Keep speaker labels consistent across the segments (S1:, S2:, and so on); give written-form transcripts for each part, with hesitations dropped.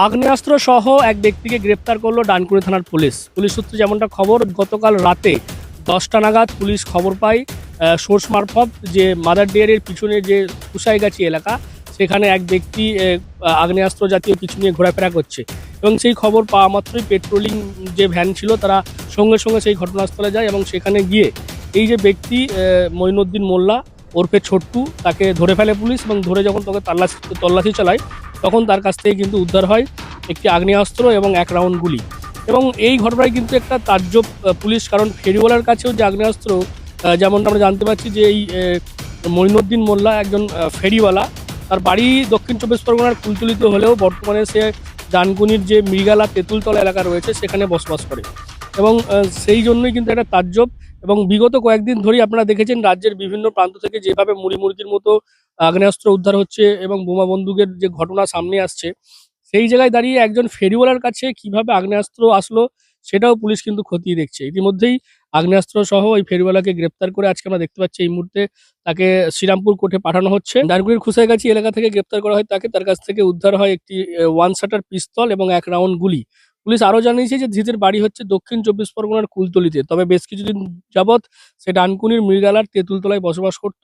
S1: আগ্নেয়াস্ত্র সহ এক ব্যক্তিকে গ্রেপ্তার করলো ডানকুনি থানার পুলিশ। পুলিশ সূত্রে যেমনটা খবর, গতকাল রাতে 10টা নাগাদ পুলিশ খবর পায় সোর্স মারফত যে মাদার ডেয়ারির পিছনে যে কুসাইগাছি এলাকা, সেখানে এক ব্যক্তি আগ্নেয়াস্ত্র জাতীয় কিছু নিয়ে ঘোরাফেরা করছে। এবং সেই খবর পাওয়া মাত্রই পেট্রোলিং যে ভ্যান ছিল তারা সঙ্গে সঙ্গে সেই ঘটনাস্থলে যায় এবং সেখানে গিয়ে এই যে ব্যক্তি মঈনুদ্দিন মোল্লা ওরফে ছোট্টু, তাকে ধরে ফেলে পুলিশ। এবং ধরে যখন তাকে তল্লাশি চালায় তখন তার কাছ থেকে কিন্তু উদ্ধার হয় একটি আগ্নেয়াস্ত্র এবং 1 রাউন্ড গুলি। এবং এই ঘটনায় কিন্তু একটা তাজ্জব পুলিশ, কারণ ফেরিওয়ালার কাছেও যে আগ্নেয়াস্ত্র, যেমনটা আমরা জানতে পারছি যে এই মঈনুদ্দিন মোল্লা একজন ফেরিওয়ালা, তার বাড়ি দক্ষিণ 24 পরগনার কুলতলিতে হলেও বর্তমানে সে ডানকুনির যে মৃগালা তেঁতুলতলা এলাকা রয়েছে সেখানে বসবাস করে। এবং সেই জন্যই কিন্তু একটা তাজ্জব। এবং বিগত কয়েকদিন ধরেই আপনারা দেখেছেন রাজ্যের বিভিন্ন প্রান্ত থেকে যেভাবে মুড়িমুড়কির মতো আগ্নেয়াস্ত্র উদ্ধার হচ্ছে এবং বোমা বন্দুকের যে ঘটনা সামনে আসছে, সেই জায়গায় দাঁড়িয়ে একজন ফেরিওয়ালার কাছে কিভাবে আগ্নেয়াস্ত্র আসলো সেটাও পুলিশ কিন্তু খতিয়ে দেখছে। ইতিমধ্যেই আগ্নেয়াস্ত্র সহ ওই ফেরিওয়ালাকে গ্রেপ্তার করে আজকে আমরা দেখতে পাচ্ছি এই মুহূর্তে তাকে শ্রীরামপুর কোর্টে পাঠানো হচ্ছে। ডানকুনির খুসাইগাছি এলাকা থেকে গ্রেপ্তার করা হয় তাকে। তার কাছ থেকে উদ্ধার হয় একটি 1 শাটার পিস্তল এবং 1 রাউন্ড গুলি। পুলিশ আরও জানিয়েছে যে ধৃতের বাড়ি হচ্ছে দক্ষিণ 24 পরগনার কুলতলিতে, তবে বেশ কিছুদিন যাবৎ সে ডানকুনির মৃগালার তেঁতুলতলায় বসবাস করত।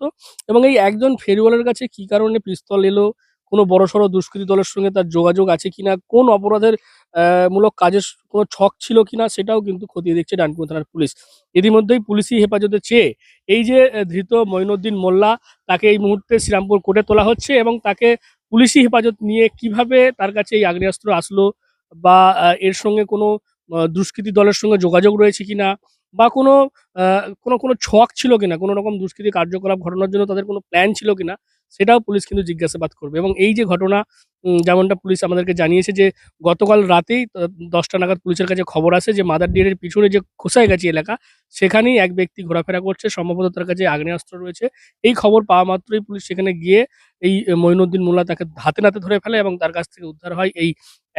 S1: এবং এই একজন ফেরিওয়ালার কাছে কি কারণে পিস্তল এলো, কোনো বড়সড় দুষ্কৃতী দলের সঙ্গে তার যোগাযোগ আছে কিনা, কোন অপরাধের মূলক কাজের কোনো ছক ছিল কিনা, সেটাও কিন্তু খতিয়ে দেখছে ডানকুনি থানার পুলিশ। ইতিমধ্যেই পুলিশি হেফাজতে চেয়ে এই যে ধৃত মঈনুদ্দিন মোল্লা, তাকে এই মুহূর্তে শ্রীরামপুর কোর্টে তোলা হচ্ছে এবং তাকে পুলিশি হেফাজত নিয়ে কিভাবে তার কাছে এই আগ্নেয়াস্ত্র আসলো, বা এর সঙ্গে কোনো দুষ্কৃতী দলের সঙ্গে যোগাযোগ রয়েছে কিনা, বা কোনো কোনো ছক ছিল কিনা, কোনো রকম দুষ্কৃতী কার্যকলাপ ঘটানোর জন্য তাদের কোনো প্ল্যান ছিল কিনা, সেটাও পুলিশ কিন্তু জিজ্ঞাসাবাদ করবে। এবং এই যে ঘটনা, যেমনটা পুলিশ আমাদেরকে জানিয়েছে যে গতকাল রাতেই 10টা নাগাদ পুলিশের কাছে খবর আসে যে মাদার ডেয়ারির পিছনে যে খোসাইগাছি এলাকা, সেখানেই এক ব্যক্তি ঘোরাফেরা করছে, সম্ভবত তার কাছে আগ্নেয়াস্ত্র রয়েছে। এই খবর পাওয়া মাত্রই পুলিশ সেখানে গিয়ে এই মঈনুদ্দিন মোল্লা তাকে হাতে নাতে ধরে ফেলে এবং তার কাছ থেকে উদ্ধার হয় এই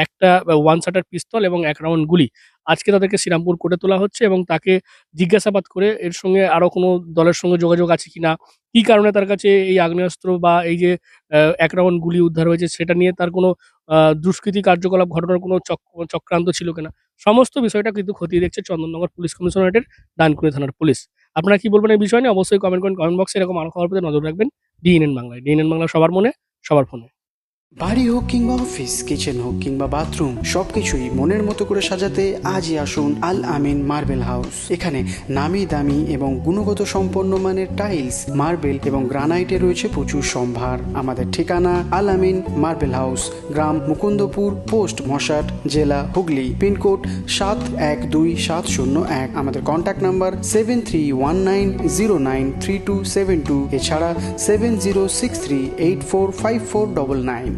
S1: একটা 1 শাটার পিস্তল এবং 1 রাউন্ড গুলি। আজকে তাদেরকে শ্রীরামপুর কোর্টে তোলা হচ্ছে এবং তাকে জিজ্ঞাসাবাদ করে এর সঙ্গে আরো কোনো দলের সঙ্গে যোগাযোগ আছে কিনা, কি কারণে তার কাছে এই আগ্নেয়াস্ত্র বা এই যে 1 রাউন্ড গুলি উদ্ধার হয়েছে সেটা নিয়ে তার কোনো দুষ্কৃতী কার্যকলাপ ঘটানোর কোনো চক্রান্ত ছিল কিনা, সমস্ত বিষয়টা কিন্তু খতিয়ে দেখছে চন্দননগর পুলিশ কমিশনারেটের ডানকুনি থানার পুলিশ। আপনারা কি বলবেন এই বিষয় নিয়ে অবশ্যই কমেন্ট করেন কমেন্ট বক্সে। এরকম আরো খবর পেতে নজর রাখবেন ডিএনএন বাংলায়। ডিএনএন বাংলা সবার মনে, সবার ফোনে।
S2: বাড়ি হোক কিংবা অফিস, কিচেন হোক কিংবা বাথরুম, সবকিছুই মনের মতো করে সাজাতে আজই আসুন আল আমিন মার্বেল হাউস। এখানে নামি দামি এবং গুণগত সম্পন্ন মানের টাইলস, মার্বেল এবং গ্রানাইটে রয়েছে প্রচুর সম্ভার। আমাদের ঠিকানা আল আমিন মার্বেল হাউস, গ্রাম মুকুন্দপুর, পোস্ট মশাট, জেলা হুগলি, পিনকোড 712701। আমাদের কন্ট্যাক্ট নাম্বার 7319093272, এছাড়া 7063845499।